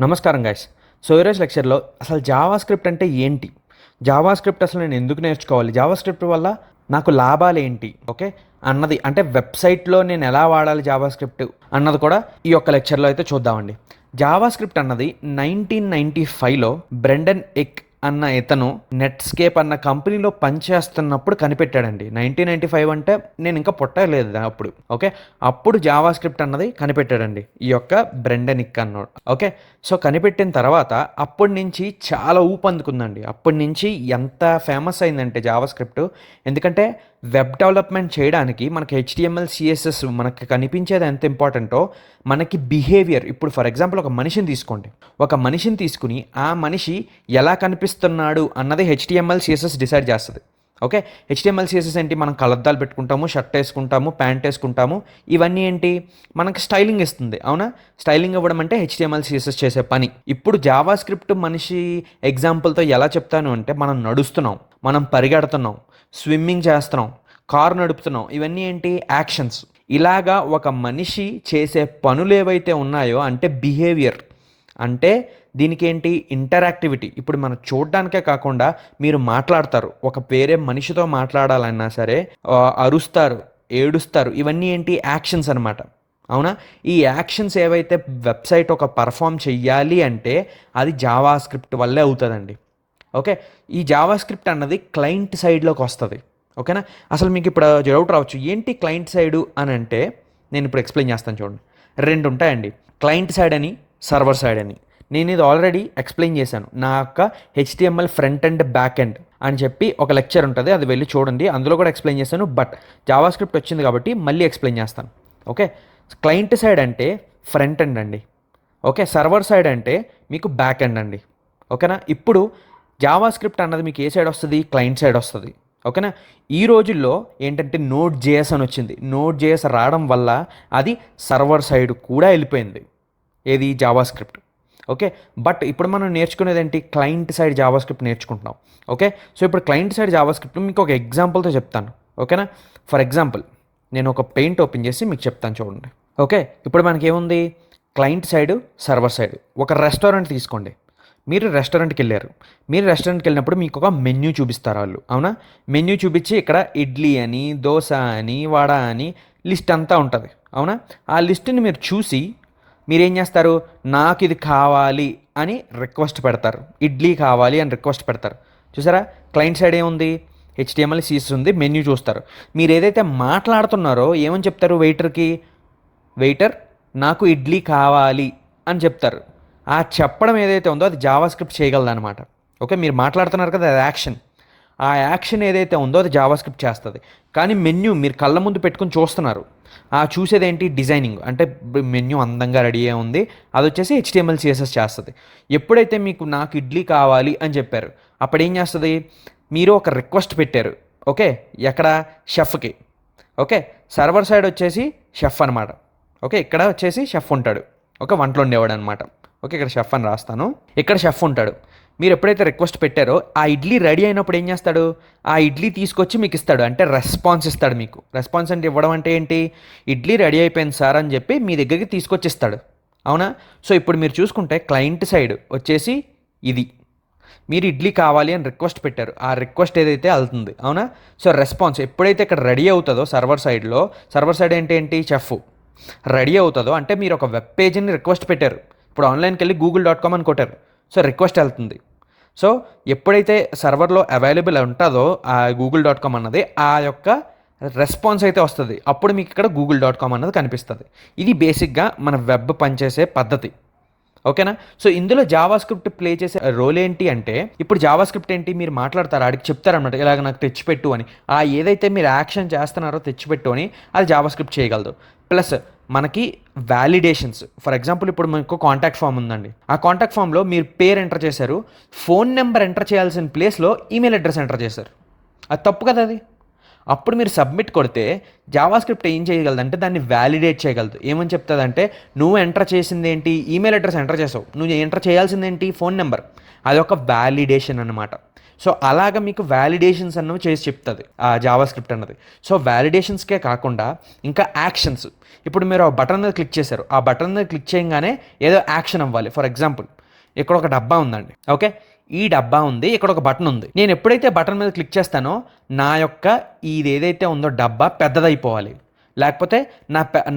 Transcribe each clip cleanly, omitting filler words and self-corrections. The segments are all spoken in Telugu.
నమస్కారం గైస్. సో ఈరోజు లెక్చర్లో అసలు జావా స్క్రిప్ట్ అంటే ఏంటి, జావా స్క్రిప్ట్ అసలు నేను ఎందుకు నేర్చుకోవాలి, జావా స్క్రిప్ట్ వల్ల నాకు లాభాలు ఏంటి ఓకే అన్నది, అంటే వెబ్సైట్లో నేను ఎలా వాడాలి జావా స్క్రిప్ట్ అన్నది కూడా ఈ యొక్క లెక్చర్లో అయితే చూద్దామండి. జావా స్క్రిప్ట్ అన్నది 1995లో బ్రెండన్ ఎక్ అన్న ఇతను నెట్స్కేప్ అన్న కంపెనీలో పనిచేస్తున్నప్పుడు కనిపెట్టాడండి. 1995 అంటే నేను ఇంకా పుట్టలేదు అప్పుడు. ఓకే, అప్పుడు జావా స్క్రిప్ట్ అన్నది కనిపెట్టాడండి ఈ యొక్క బ్రెండన్ ఇక్ అన్నోడు. ఓకే, సో కనిపెట్టిన తర్వాత అప్పటి నుంచి చాలా ఊపందుకుందండి. అప్పటి నుంచి ఎంత ఫేమస్ అయిందంటే జావా స్క్రిప్ట్, ఎందుకంటే వెబ్ డెవలప్మెంట్ చేయడానికి మనకి హెచ్టిఎంఎల్ సిఎస్ఎస్ మనకి కనిపించేది ఎంత ఇంపార్టెంటో మనకి బిహేవియర్. ఇప్పుడు ఫర్ ఎగ్జాంపుల్ ఒక మనిషిని తీసుకోండి, ఒక మనిషిని తీసుకుని ఆ మనిషి ఎలా కనిపిస్తున్నాడు అన్నది హెచ్టిఎంఎల్ సిఎస్ఎస్ డిసైడ్ చేస్తుంది. ఓకే, హెచ్టిఎంఎల్ సిఎస్ఎస్ ఏంటి, మనం కలద్దాలు పెట్టుకుంటాము, షర్ట్ వేసుకుంటాము, ప్యాంట్ వేసుకుంటాము, ఇవన్నీ ఏంటి మనకి స్టైలింగ్ ఇస్తుంది. అవునా, స్టైలింగ్ ఇవ్వడం అంటే హెచ్టిఎంఎల్ సిఎస్ఎస్ చేసే పని. ఇప్పుడు జావా స్క్రిప్ట్ మనిషి ఎగ్జాంపుల్తో ఎలా చెప్తాను అంటే, మనం నడుస్తున్నాం, మనం పరిగెడుతున్నాం, స్విమ్మింగ్ చేస్తున్నాం, కారు నడుపుతున్నాం, ఇవన్నీ ఏంటి యాక్షన్స్. ఇలాగా ఒక మనిషి చేసే పనులు ఏవైతే ఉన్నాయో అంటే బిహేవియర్, అంటే దీనికి ఏంటి ఇంటరాక్టివిటీ. ఇప్పుడు మనం చూడడానికే కాకుండా మీరు మాట్లాడతారు, ఒక వేరే మనిషితో మాట్లాడాలన్నా సరే అరుస్తారు, ఏడుస్తారు, ఇవన్నీ ఏంటి యాక్షన్స్ అనమాట. అవునా, ఈ యాక్షన్స్ ఏవైతే వెబ్సైట్ ఒక పర్ఫామ్ చెయ్యాలి అంటే అది జావా స్క్రిప్ట్ వల్లే అవుతుందండి. ఓకే, ఈ జావా స్క్రిప్ట్ అన్నది క్లయింట్ సైడ్లోకి వస్తుంది. ఓకేనా, అసలు మీకు ఇప్పుడు డౌట్ రావచ్చు, ఏంటి క్లయింట్ సైడు అని అంటే నేను ఇప్పుడు ఎక్స్ప్లెయిన్ చేస్తాను చూడండి. రెండు ఉంటాయండి, క్లయింట్ సైడ్ అని, సర్వర్ సైడ్ అని. నేను ఇది ఆల్రెడీ ఎక్స్ప్లెయిన్ చేశాను నా యొక్క HTML front and back end అని చెప్పి ఒక లెక్చర్ ఉంటుంది, అది వెళ్ళి చూడండి, అందులో కూడా ఎక్స్ప్లెయిన్ చేశాను. బట్ జావా స్క్రిప్ట్ వచ్చింది కాబట్టి మళ్ళీ ఎక్స్ప్లెయిన్ చేస్తాను. ఓకే, క్లయింట్ సైడ్ అంటే ఫ్రంట్ ఎండ్ అండి. ఓకే, సర్వర్ సైడ్ అంటే మీకు బ్యాక్ ఎండ్ అండి. ఓకేనా, ఇప్పుడు జావా స్క్రిప్ట్ అన్నది మీకు ఏ సైడ్ వస్తుంది, క్లయింట్ సైడ్ వస్తుంది. ఓకేనా, ఈ రోజుల్లో ఏంటంటే నోడ్ జేఎస్ అని వచ్చింది. నోడ్ జేఎస్ రావడం వల్ల అది సర్వర్ సైడ్ కూడా వెళ్ళిపోయింది, ఏది జావా స్క్రిప్ట్. ఓకే, బట్ ఇప్పుడు మనం నేర్చుకునేది ఏంటి, క్లయింట్ సైడ్ జావా స్క్రిప్ట్ నేర్చుకుంటున్నాం. ఓకే, సో ఇప్పుడు క్లయింట్ సైడ్ జావా స్క్రిప్ట్ మీకు ఒక ఎగ్జాంపుల్తో చెప్తాను. ఓకేనా, ఫర్ ఎగ్జాంపుల్ నేను ఒక పెయింట్ ఓపెన్ చేసి మీకు చెప్తాను చూడండి. ఓకే, ఇప్పుడు మనకి ఏముంది, క్లయింట్ సైడ్, సర్వర్ సైడ్. ఒక రెస్టారెంట్ తీసుకోండి, మీరు రెస్టారెంట్కి వెళ్ళారు. మీరు రెస్టారెంట్కి వెళ్ళినప్పుడు మీకు ఒక మెన్యూ చూపిస్తారు వాళ్ళు. అవునా, మెన్యూ చూపించి ఇక్కడ ఇడ్లీ అని, దోశ అని, వడ అని లిస్ట్ అంతా ఉంటుంది. అవునా, ఆ లిస్ట్ని మీరు చూసి మీరేం చేస్తారు, నాకు ఇది కావాలి అని రిక్వెస్ట్ పెడతారు, ఇడ్లీ కావాలి అని రిక్వెస్ట్ పెడతారు. చూసారా, క్లయింట్ సైడ్ ఏముంది, హెచ్టిఎంఎల్ సిఎస్ ఉంది, మెన్యూ చూస్తారు. మీరు ఏదైతే మాట్లాడుతున్నారో ఏమని చెప్తారు వెయిటర్కి, వెయిటర్ నాకు ఇడ్లీ కావాలి అని చెప్తారు. ఆ చెప్పడం ఏదైతే ఉందో అది జావా స్క్రిప్ట్ చేయగలదనమాట. ఓకే, మీరు మాట్లాడుతున్నారు కదా, అది యాక్షన్. ఆ యాక్షన్ ఏదైతే ఉందో అది జావా స్క్రిప్ట్ చేస్తుంది. కానీ మెన్యూ మీరు కళ్ళ ముందు పెట్టుకుని చూస్తున్నారు, ఆ చూసేదేంటి డిజైనింగ్, అంటే మెన్యూ అందంగా రెడీ అయ్యి ఉంది, అది వచ్చేసి హెచ్టిఎంఎల్ సిఎస్ఎస్ చేస్తుంది. ఎప్పుడైతే మీకు నాకు ఇడ్లీ కావాలి అని చెప్పారు, అప్పుడు ఏం చేస్తుంది, మీరు ఒక రిక్వెస్ట్ పెట్టారు. ఓకే, ఎక్కడ, షెఫ్కి. ఓకే, సర్వర్ సైడ్ వచ్చేసి షెఫ్ అనమాట. ఓకే, ఇక్కడ వచ్చేసి షెఫ్ ఉంటాడు. ఓకే, వంటలు ఉండేవాడు అనమాట. ఓకే, ఇక్కడ షెఫ్ అని రాస్తాను, ఇక్కడ షెఫ్ ఉంటాడు. మీరు ఎప్పుడైతే రిక్వెస్ట్ పెట్టారో ఆ ఇడ్లీ రెడీ అయినప్పుడు ఏం చేస్తాడు, ఆ ఇడ్లీ తీసుకొచ్చి మీకు ఇస్తాడు, అంటే రెస్పాన్స్ ఇస్తాడు మీకు. రెస్పాన్స్ అంటే ఇవ్వడం అంటే ఏంటి, ఇడ్లీ రెడీ అయిపోయింది సార్ అని చెప్పి మీ దగ్గరికి తీసుకొచ్చి ఇస్తాడు. అవునా, సో ఇప్పుడు మీరు చూసుకుంటే క్లయింట్ సైడ్ వచ్చేసి ఇది, మీరు ఇడ్లీ కావాలి అని రిక్వెస్ట్ పెట్టారు, ఆ రిక్వెస్ట్ ఏదైతే వెళ్తుంది. అవునా, సో రెస్పాన్స్ ఎప్పుడైతే ఇక్కడ రెడీ అవుతుందో సర్వర్ సైడ్లో, సర్వర్ సైడ్ ఏంటి షెఫ్ రెడీ అవుతుందో, అంటే మీరు ఒక వెబ్ పేజీని రిక్వెస్ట్ పెట్టారు, ఇప్పుడు ఆన్లైన్కి వెళ్ళి google.com అని కొట్టారు, సో రిక్వెస్ట్ వెళ్తుంది. సో ఎప్పుడైతే సర్వర్లో అవైలబుల్ ఉంటుందో ఆ google.com అన్నది, ఆ యొక్క రెస్పాన్స్ అయితే వస్తుంది, అప్పుడు మీకు ఇక్కడ google.com అన్నది కనిపిస్తుంది. ఇది బేసిక్గా మన వెబ్ పనిచేసే పద్ధతి. ఓకేనా, సో ఇందులో జావా స్క్రిప్ట్ ప్లే చేసే రోల్ ఏంటి అంటే, ఇప్పుడు జావా స్క్రిప్ట్ ఏంటి, మీరు మాట్లాడతారు, ఆడికి చెప్తారనమాట, ఇలాగ నాకు తెచ్చిపెట్టు అని. ఆ ఏదైతే మీరు యాక్షన్ చేస్తున్నారో తెచ్చిపెట్టు అని అది జావా స్క్రిప్ట్ చేయగలదు. ప్లస్ మనకి వ్యాలిడేషన్స్, ఫర్ ఎగ్జాంపుల్ ఇప్పుడు మీకు కాంటాక్ట్ ఫామ్ ఉందండి, ఆ కాంటాక్ట్ ఫామ్లో మీరు పేరు ఎంటర్ చేశారు, ఫోన్ నెంబర్ ఎంటర్ చేయాల్సిన ప్లేస్లో ఈమెయిల్ అడ్రస్ ఎంటర్ చేశారు, అది తప్పు కదా అది. అప్పుడు మీరు సబ్మిట్ కొడితే జావా స్క్రిప్ట్ ఏం చేయగలదంటే దాన్ని వ్యాలిడేట్ చేయగలదు. ఏమని చెప్తుందంటే, నువ్వు ఎంటర్ చేసింది ఏంటి, ఈమెయిల్ అడ్రస్ ఎంటర్ చేసావు, నువ్వు ఎంటర్ చేయాల్సింది ఏంటి, ఫోన్ నెంబర్. అది ఒక వ్యాలిడేషన్ అనమాట. సో అలాగా మీకు వ్యాలిడేషన్స్ అన్నవి చేసి చెప్తుంది ఆ జావా స్క్రిప్ట్ అన్నది. సో వ్యాలిడేషన్స్కే కాకుండా ఇంకా యాక్షన్స్. ఇప్పుడు మీరు ఆ బటన్ మీద క్లిక్ చేశారు, ఆ బటన్ మీద క్లిక్ చేయగానే ఏదో యాక్షన్ అవ్వాలి. ఫర్ ఎగ్జాంపుల్ ఇక్కడ ఒక డబ్బా ఉందండి, ఓకే, ఈ డబ్బా ఉంది, ఇక్కడ ఒక బటన్ ఉంది. నేను ఎప్పుడైతే బటన్ మీద క్లిక్ చేస్తానో నా యొక్క ఇది ఏదైతే ఉందో డబ్బా పెద్దదైపోవాలి, లేకపోతే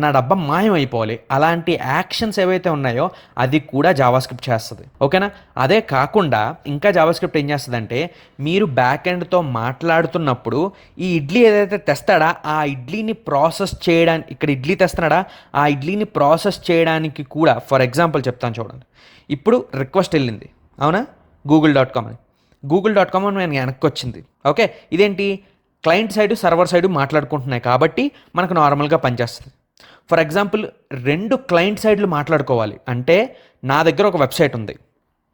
నా డబ్బా మాయం అయిపోవాలి. అలాంటి యాక్షన్స్ ఏవైతే ఉన్నాయో అది కూడా జావా స్క్రిప్ట్ చేస్తుంది, ఓకేనా. అదే కాకుండా ఇంకా జావా స్క్రిప్ట్ ఏం చేస్తుందంటే మీరు బ్యాక్ ఎండ్తో మాట్లాడుతున్నప్పుడు ఈ ఇడ్లీ ఏదైతే తెస్తాడా ఆ ఇడ్లీని ప్రాసెస్ చేయడానికి, ఇక్కడ ఇడ్లీ తెస్తున్నాడా ఆ ఇడ్లీని ప్రాసెస్ చేయడానికి కూడా, ఫర్ ఎగ్జాంపుల్ చెప్తాను చూడండి. ఇప్పుడు రిక్వెస్ట్ వెళ్ళింది, అవునా, google.com అని. google.com అని నేను వెనక్కి వచ్చింది, ఓకే. ఇదేంటి, క్లయింట్ సైడు సర్వర్ సైడు మాట్లాడుకుంటున్నాయి కాబట్టి మనకు నార్మల్గా పనిచేస్తుంది. ఫర్ ఎగ్జాంపుల్ 2 క్లయింట్ సైడ్లు మాట్లాడుకోవాలి అంటే నా దగ్గర ఒక వెబ్సైట్ ఉంది,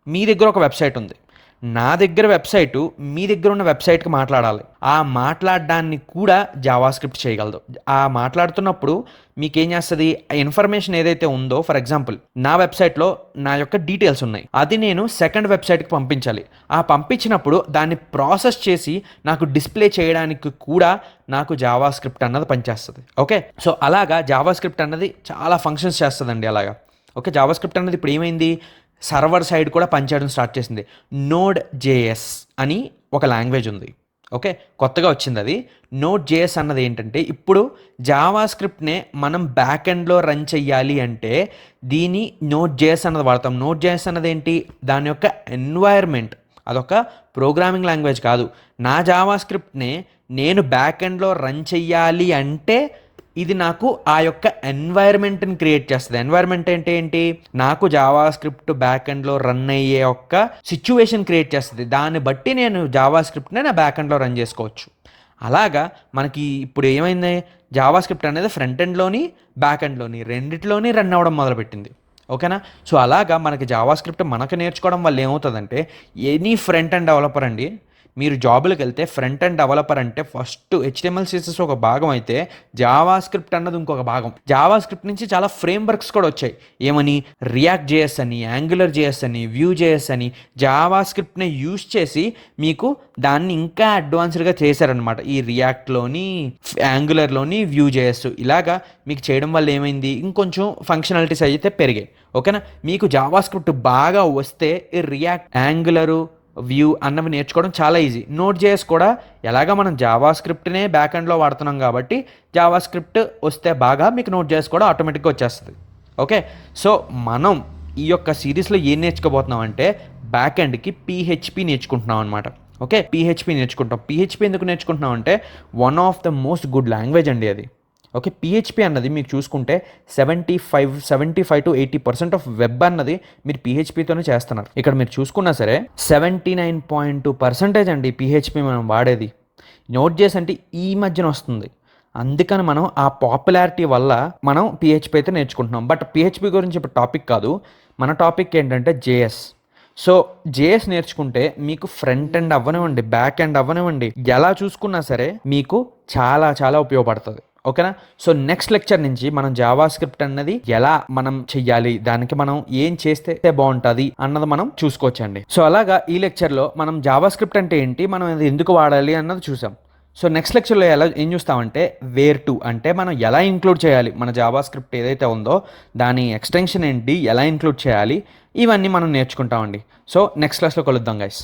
మీ దగ్గర ఒక వెబ్సైట్ ఉంది, నా దగ్గర వెబ్సైటు మీ దగ్గర ఉన్న వెబ్సైట్కి మాట్లాడాలి. ఆ మాట్లాడడాన్ని కూడా జావా స్క్రిప్ట్ చేయగలదు. ఆ మాట్లాడుతున్నప్పుడు మీకేం చేస్తుంది, ఆ ఇన్ఫర్మేషన్ ఏదైతే ఉందో, ఫర్ ఎగ్జాంపుల్ నా వెబ్సైట్లో నా యొక్క డీటెయిల్స్ ఉన్నాయి, అది నేను సెకండ్ వెబ్సైట్కి పంపించాలి. ఆ పంపించినప్పుడు దాన్ని ప్రాసెస్ చేసి నాకు డిస్ప్లే చేయడానికి కూడా నాకు జావా స్క్రిప్ట్ అన్నది పనిచేస్తుంది, ఓకే. సో అలాగా జావా స్క్రిప్ట్ అన్నది చాలా ఫంక్షన్స్ చేస్తుందండి అలాగా, ఓకే. జావా స్క్రిప్ట్ అన్నది ఇప్పుడు ఏమైంది, సర్వర్ సైడ్ కూడా పనిచేయడం స్టార్ట్ చేసింది. నోడ్ జేఎస్ అని ఒక లాంగ్వేజ్ ఉంది, ఓకే, కొత్తగా వచ్చింది అది. నోడ్ జేఎస్ అన్నది ఏంటంటే ఇప్పుడు జావా స్క్రిప్ట్నే మనం బ్యాక్ ఎండ్లో రన్ చెయ్యాలి అంటే దీని నోడ్ జేఎస్ అన్నది వాడతాం. నోడ్ జేఎస్ అన్నది ఏంటి, దాని యొక్క ఎన్వైర్మెంట్, అదొక ప్రోగ్రామింగ్ లాంగ్వేజ్ కాదు. నా జావా స్క్రిప్ట్నే నేను బ్యాక్ ఎండ్లో రన్ చెయ్యాలి అంటే ఇది నాకు ఆ యొక్క ఎన్వైర్మెంట్ని క్రియేట్ చేస్తుంది. ఎన్వైర్మెంట్ అంటే ఏంటి, నాకు జావా స్క్రిప్ట్ బ్యాక్ ఎండ్లో రన్ అయ్యే యొక్క సిచ్యువేషన్ క్రియేట్ చేస్తుంది. దాన్ని బట్టి నేను జావా స్క్రిప్ట్నే నా బ్యాక్ ఎండ్లో రన్ చేసుకోవచ్చు. అలాగా మనకి ఇప్పుడు ఏమైంది, జావా స్క్రిప్ట్ అనేది ఫ్రంట్ ఎండ్లోని బ్యాక్ ఎండ్లోని రెండిట్లోని రన్ అవ్వడం మొదలుపెట్టింది, ఓకేనా. సో అలాగా మనకి జావా స్క్రిప్ట్ మనకు నేర్చుకోవడం వల్ల ఏమవుతుందంటే ఎనీ ఫ్రంట్ ఎండ్ డెవలపర్ అండి, మీరు జాబులకు వెళ్తే ఫ్రంట్ ఎండ్ డెవలపర్ అంటే ఫస్ట్ HTML CSS ఒక భాగం అయితే జావా స్క్రిప్ట్ అన్నది ఇంకొక భాగం. జావా స్క్రిప్ట్ నుంచి చాలా ఫ్రేమ్ వర్క్స్ కూడా వచ్చాయి. ఏమని, రియాక్ట్ జేఎస్ అని, యాంగులర్ జేఎస్ అని, వ్యూ జేఎస్ అని జావా స్క్రిప్ట్ని యూజ్ చేసి మీకు దాన్ని ఇంకా అడ్వాన్స్డ్గా చేశారనమాట. ఈ రియాక్ట్లోని, యాంగులర్లోని, వ్యూ జేఎస్ ఇలాగా మీకు చేయడం వల్ల ఏమైంది, ఇంకొంచెం ఫంక్షనాలిటీస్ అయితే పెరిగాయి, ఓకేనా. మీకు జావా స్క్రిప్ట్ బాగా వస్తే ఈ రియాక్ట్, యాంగులరు, వ్యూ అన్నవి నేర్చుకోవడం చాలా ఈజీ. నోట్ జేఎస్ కూడా ఎలాగా మనం జావా స్క్రిప్ట్నే బ్యాక్ ఎండ్లో వాడుతున్నాం కాబట్టి జావా స్క్రిప్ట్ వస్తే బాగా మీకు నోట్ జేఎస్ కూడా ఆటోమేటిక్గా వచ్చేస్తుంది, ఓకే. సో మనం ఈ యొక్క సిరీస్లో ఏం నేర్చుకోబోతున్నాం అంటే బ్యాక్ ఎండ్కి PHP నేర్చుకుంటున్నాం అనమాట, ఓకే. PHP నేర్చుకుంటాం. PHP ఎందుకు నేర్చుకుంటున్నాం అంటే one of the most good language అండి అది, ఓకే. PHP అన్నది మీకు చూసుకుంటే 75 to 80% ఆఫ్ వెబ్ అన్నది మీరు PHPతోనే చేస్తున్నారు. ఇక్కడ మీరు చూసుకున్నా సరే 79.2% అండి PHP మనం వాడేది. నోట్ జేఎస్ అంటే ఈ మధ్యన వస్తుంది, అందుకని మనం ఆ పాపులారిటీ వల్ల మనం PHP అయితే నేర్చుకుంటున్నాం. బట్ PHP గురించి ఇప్పుడు టాపిక్ కాదు, మన టాపిక్ ఏంటంటే జేఎస్. సో జేఎస్ నేర్చుకుంటే మీకు ఫ్రంట్ ఎండ్ అవ్వనివ్వండి, బ్యాక్ ఎండ్ అవ్వనివ్వండి, ఎలా చూసుకున్నా సరే మీకు చాలా చాలా ఉపయోగపడుతుంది, ఓకేనా. సో నెక్స్ట్ లెక్చర్ నుంచి మనం జావా స్క్రిప్ట్ అన్నది ఎలా మనం చెయ్యాలి, దానికి మనం ఏం చేస్తే బాగుంటుంది అన్నది మనం చూసుకోవచ్చండి. సో అలాగా ఈ లెక్చర్లో మనం జావా స్క్రిప్ట్ అంటే ఏంటి, మనం అది ఎందుకు వాడాలి అన్నది చూసాం. సో నెక్స్ట్ లెక్చర్లో ఏం చూస్తామంటే వేర్ టు అంటే మనం ఎలా ఇంక్లూడ్ చేయాలి, మన జావా స్క్రిప్ట్ ఏదైతే ఉందో దాని ఎక్స్టెన్షన్ ఏంటి, ఎలా ఇంక్లూడ్ చేయాలి, ఇవన్నీ మనం నేర్చుకుంటామండి. సో నెక్స్ట్ క్లాస్లో కలుద్దాం గైస్.